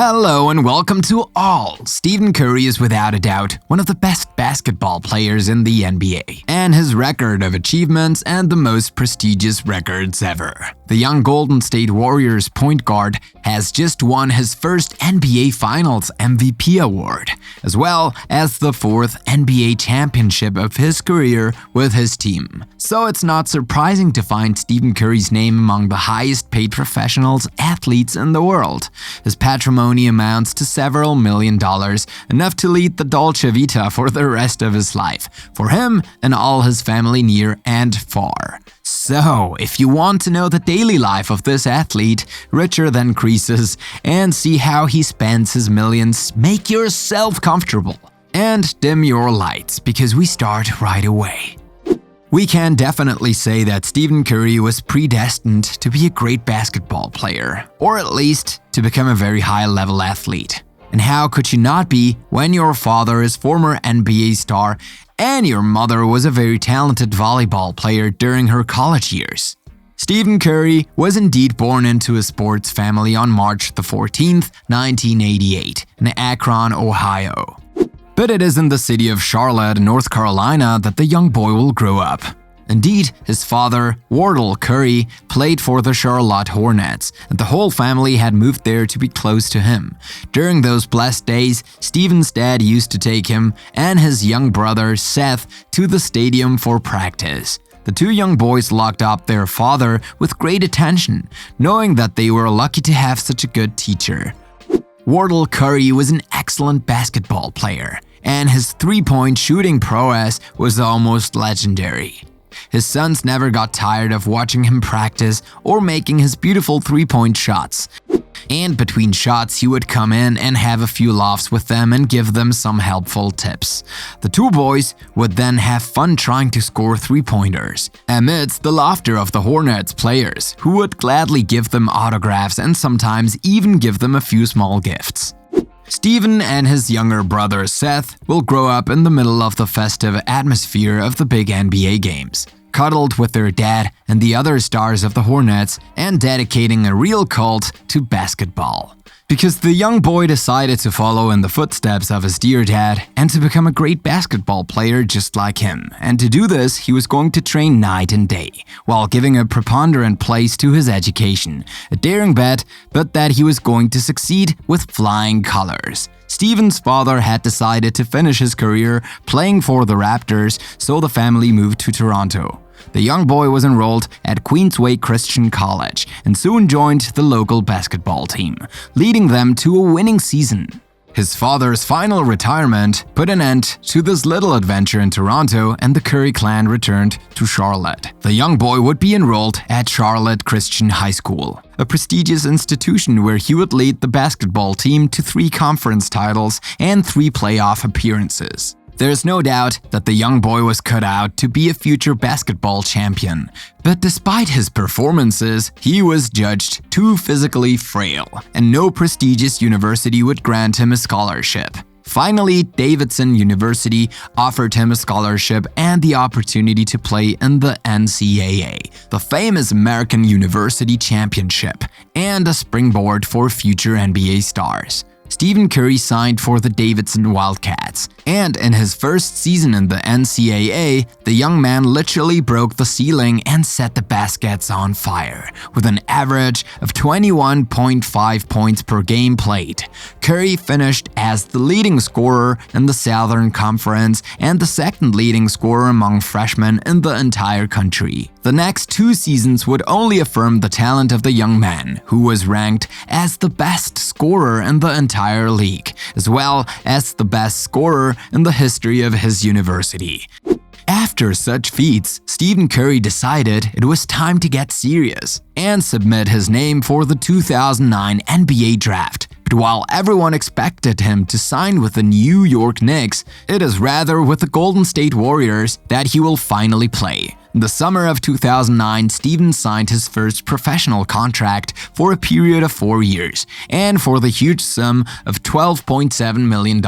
Hello and welcome to all! Stephen Curry is without a doubt one of the best basketball players in the NBA, and his record of achievements and the most prestigious records ever. The young Golden State Warriors point guard has just won his first NBA Finals MVP award, as well as the fourth NBA championship of his career with his team. So it's not surprising to find Stephen Curry's name among the highest paid professional athletes in the world. His patrimony amounts to several $1 million, enough to lead the Dolce Vita for the rest of his life, for him and all his family near and far. So, if you want to know the daily life of this athlete, richer than Croesus, and see how he spends his millions, make yourself comfortable and dim your lights, because we start right away. We can definitely say that Stephen Curry was predestined to be a great basketball player, or at least to become a very high-level athlete. And how could you not be when your father is former NBA star and your mother was a very talented volleyball player during her college years? Stephen Curry was indeed born into a sports family on March 14th, 1988, in Akron, Ohio. But it is in the city of Charlotte, North Carolina, that the young boy will grow up. Indeed, his father, Wardell Curry, played for the Charlotte Hornets, and the whole family had moved there to be close to him. During those blessed days, Stephen's dad used to take him and his young brother, Seth, to the stadium for practice. The two young boys locked up their father with great attention, knowing that they were lucky to have such a good teacher. Wardell Curry was an excellent basketball player, and his three-point shooting prowess was almost legendary. His sons never got tired of watching him practice or making his beautiful three-point shots. And between shots, he would come in and have a few laughs with them and give them some helpful tips. The two boys would then have fun trying to score three-pointers, amidst the laughter of the Hornets players, who would gladly give them autographs and sometimes even give them a few small gifts. Stephen and his younger brother Seth will grow up in the middle of the festive atmosphere of the big NBA games, cuddled with their dad and the other stars of the Hornets, and dedicating a real cult to basketball. Because the young boy decided to follow in the footsteps of his dear dad and to become a great basketball player just like him. And to do this, he was going to train night and day, while giving a preponderant place to his education. A daring bet, but that he was going to succeed with flying colors. Stephen's father had decided to finish his career playing for the Raptors, so the family moved to Toronto. The young boy was enrolled at Queensway Christian College and soon joined the local basketball team, leading them to a winning season. His father's final retirement put an end to this little adventure in Toronto, and the Curry clan returned to Charlotte. The young boy would be enrolled at Charlotte Christian High School, a prestigious institution where he would lead the basketball team to 3 conference titles and 3 playoff appearances. There's no doubt that the young boy was cut out to be a future basketball champion. But despite his performances, he was judged too physically frail, and no prestigious university would grant him a scholarship. Finally, Davidson University offered him a scholarship and the opportunity to play in the NCAA, the famous American University Championship, and a springboard for future NBA stars. Stephen Curry signed for the Davidson Wildcats, and in his first season in the NCAA, the young man literally broke the ceiling and set the baskets on fire, with an average of 21.5 points per game played. Curry finished as the leading scorer in the Southern Conference and the second leading scorer among freshmen in the entire country. The next 2 seasons would only affirm the talent of the young man, who was ranked as the best scorer in the entire league, as well as the best scorer in the history of his university. After such feats, Stephen Curry decided it was time to get serious and submit his name for the 2009 NBA draft. But while everyone expected him to sign with the New York Knicks, it is rather with the Golden State Warriors that he will finally play. In the summer of 2009, Stephen signed his first professional contract for a period of 4 years, and for the huge sum of $12.7 million.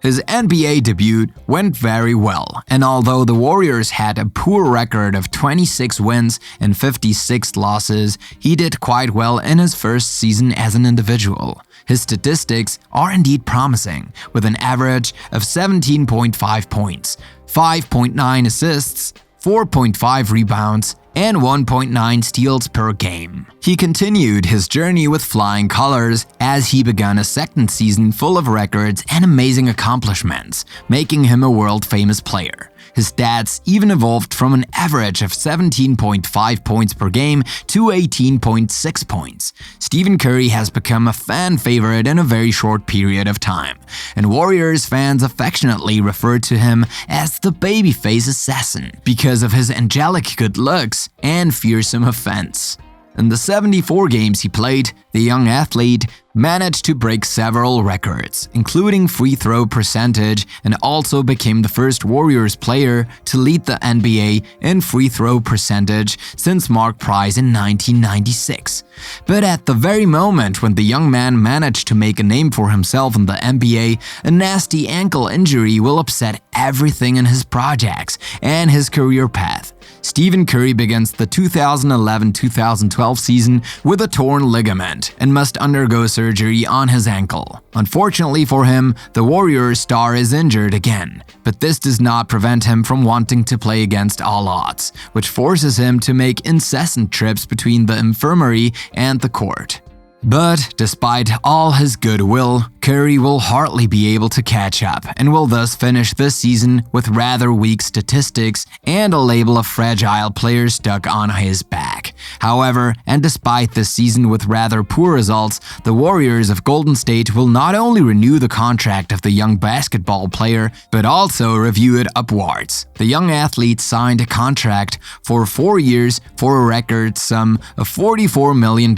His NBA debut went very well, and although the Warriors had a poor record of 26 wins and 56 losses, he did quite well in his first season as an individual. His statistics are indeed promising, with an average of 17.5 points, 5.9 assists, 4.5 rebounds, and 1.9 steals per game. He continued his journey with flying colors as he began a second season full of records and amazing accomplishments, making him a world-famous player. His stats even evolved from an average of 17.5 points per game to 18.6 points. Stephen Curry has become a fan favorite in a very short period of time, and Warriors fans affectionately refer to him as the babyface assassin because of his angelic good looks and fearsome offense. In the 74 games he played, the young athlete managed to break several records, including free throw percentage, and also became the first Warriors player to lead the NBA in free throw percentage since Mark Price in 1996. But at the very moment when the young man managed to make a name for himself in the NBA, a nasty ankle injury will upset everything in his projects and his career path. Stephen Curry begins the 2011-2012 season with a torn ligament and must undergo surgery on his ankle. Unfortunately for him, the Warriors star is injured again, but this does not prevent him from wanting to play against all odds, which forces him to make incessant trips between the infirmary and the court. But despite all his goodwill, Curry will hardly be able to catch up and will thus finish this season with rather weak statistics and a label of fragile player stuck on his back. However, and despite this season with rather poor results, the Warriors of Golden State will not only renew the contract of the young basketball player, but also review it upwards. The young athlete signed a contract for 4 years for a record sum of $44 million.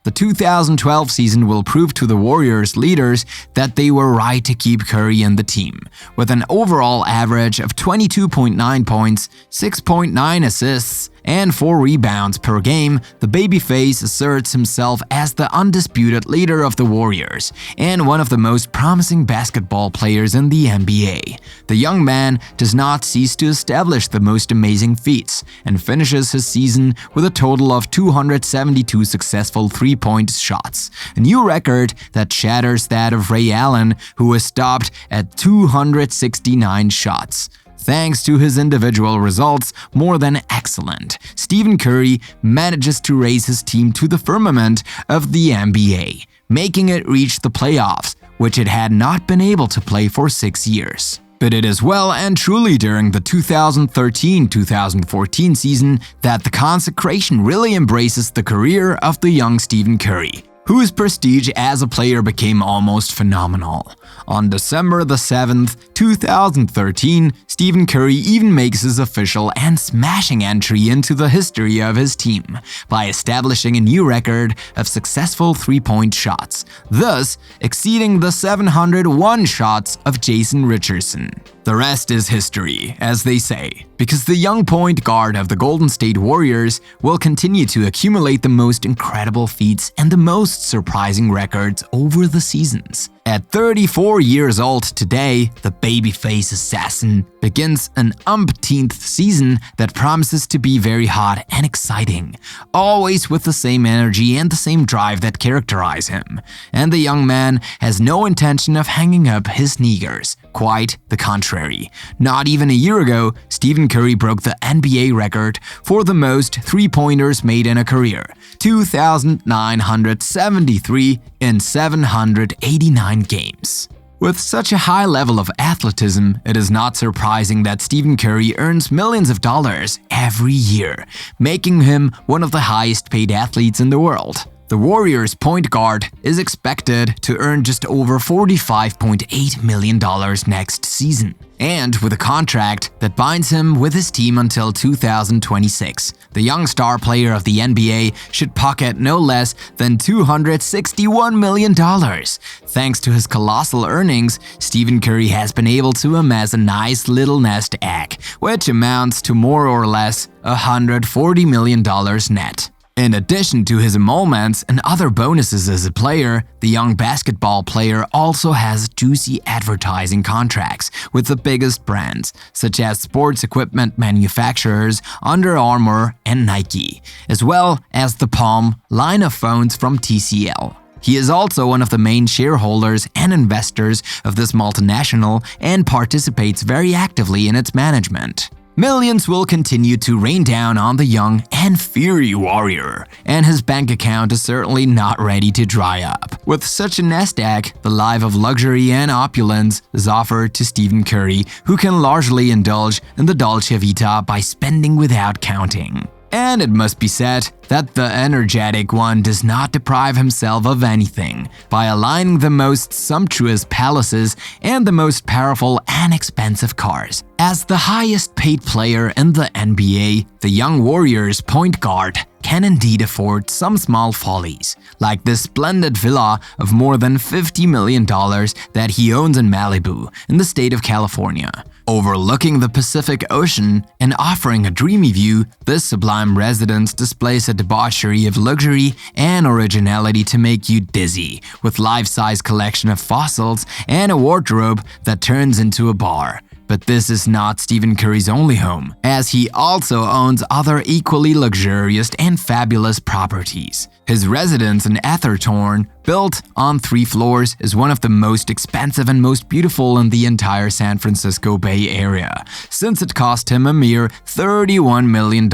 The 2012 season will prove to the Warriors leaders that they were right to keep Curry in the team. With an overall average of 22.9 points, 6.9 assists, and 4 rebounds per game, the babyface asserts himself as the undisputed leader of the Warriors and one of the most promising basketball players in the NBA. The young man does not cease to establish the most amazing feats and finishes his season with a total of 272 successful three-point shots, a new record that shatters that of Ray Allen, who was stopped at 269 shots. Thanks to his individual results, more than excellent, Stephen Curry manages to raise his team to the firmament of the NBA, making it reach the playoffs, which it had not been able to play for 6 years. But it is well and truly during the 2013-2014 season that the Consecration really embraces the career of the young Stephen Curry, whose prestige as a player became almost phenomenal. On December the 7th, 2013, Stephen Curry even makes his official and smashing entry into the history of his team by establishing a new record of successful three-point shots, thus exceeding the 701 shots of Jason Richardson. The rest is history, as they say, because the young point guard of the Golden State Warriors will continue to accumulate the most incredible feats and the most surprising records over the seasons. At 34 years old today, the babyface assassin begins an umpteenth season that promises to be very hot and exciting, always with the same energy and the same drive that characterize him. And the young man has no intention of hanging up his sneakers. Quite the contrary. Not even a year ago, Stephen Curry broke the NBA record for the most three-pointers made in a career, 2,973 in 789 games. With such a high level of athleticism, it is not surprising that Stephen Curry earns millions of dollars every year, making him one of the highest-paid athletes in the world. The Warriors' point guard is expected to earn just over $45.8 million next season, and with a contract that binds him with his team until 2026. The young star player of the NBA should pocket no less than $261 million. Thanks to his colossal earnings, Stephen Curry has been able to amass a nice little nest egg, which amounts to more or less $140 million net. In addition to his emoluments and other bonuses as a player, the young basketball player also has juicy advertising contracts with the biggest brands, such as sports equipment manufacturers Under Armour and Nike, as well as the Palm line of phones from TCL. He is also one of the main shareholders and investors of this multinational and participates very actively in its management. Millions will continue to rain down on the young and fiery warrior, and his bank account is certainly not ready to dry up. With such a nest egg, the life of luxury and opulence is offered to Stephen Curry, who can largely indulge in the Dolce Vita by spending without counting. And it must be said that the energetic one does not deprive himself of anything by aligning the most sumptuous palaces and the most powerful and expensive cars. As the highest paid player in the NBA, the young Warriors point guard can indeed afford some small follies, like this splendid villa of more than $50 million that he owns in Malibu, in the state of California. Overlooking the Pacific Ocean and offering a dreamy view, this sublime residence displays a debauchery of luxury and originality to make you dizzy, with life-size collection of fossils and a wardrobe that turns into a bar. But this is not Stephen Curry's only home, as he also owns other equally luxurious and fabulous properties. His residence in Atherton, built on 3 floors, is one of the most expensive and most beautiful in the entire San Francisco Bay Area, since it cost him a mere $31 million.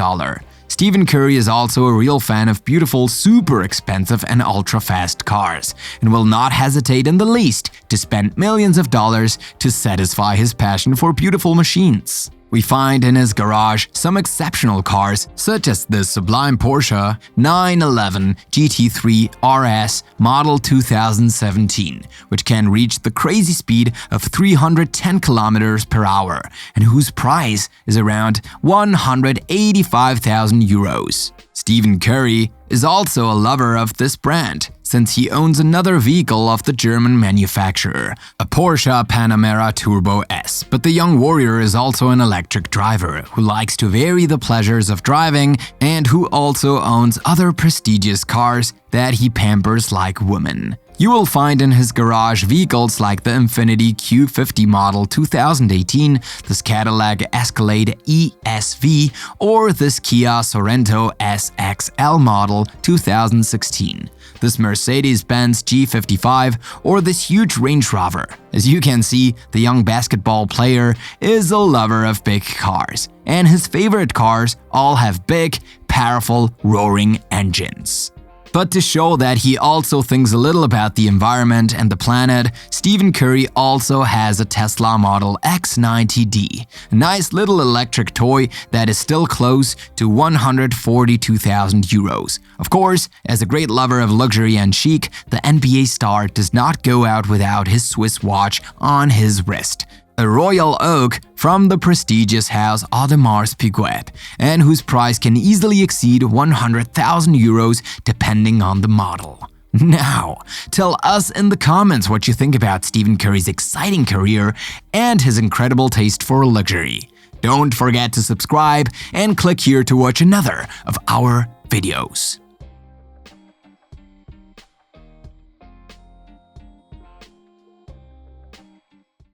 Stephen Curry is also a real fan of beautiful, super expensive and ultra-fast cars, and will not hesitate in the least to spend millions of dollars to satisfy his passion for beautiful machines. We find in his garage some exceptional cars, such as the sublime Porsche 911 GT3 RS Model 2017, which can reach the crazy speed of 310 km per hour and whose price is around 185,000 euros. Stephen Curry is also a lover of this brand, since he owns another vehicle of the German manufacturer, a Porsche Panamera Turbo S. But the young warrior is also an electric driver who likes to vary the pleasures of driving and who also owns other prestigious cars that he pampers like women. You will find in his garage vehicles like the Infiniti Q50 model 2018, this Cadillac Escalade ESV, or this Kia Sorento SXL model 2016, this Mercedes-Benz G55, or this huge Range Rover. As you can see, the young basketball player is a lover of big cars, and his favorite cars all have big, powerful, roaring engines. But to show that he also thinks a little about the environment and the planet, Stephen Curry also has a Tesla Model X90D, a nice little electric toy that is still close to 142,000 euros. Of course, as a great lover of luxury and chic, the NBA star does not go out without his Swiss watch on his wrist, a royal oak from the prestigious house Audemars Piguet, and whose price can easily exceed 100,000 euros depending on the model. Now, tell us in the comments what you think about Stephen Curry's exciting career and his incredible taste for luxury. Don't forget to subscribe and click here to watch another of our videos.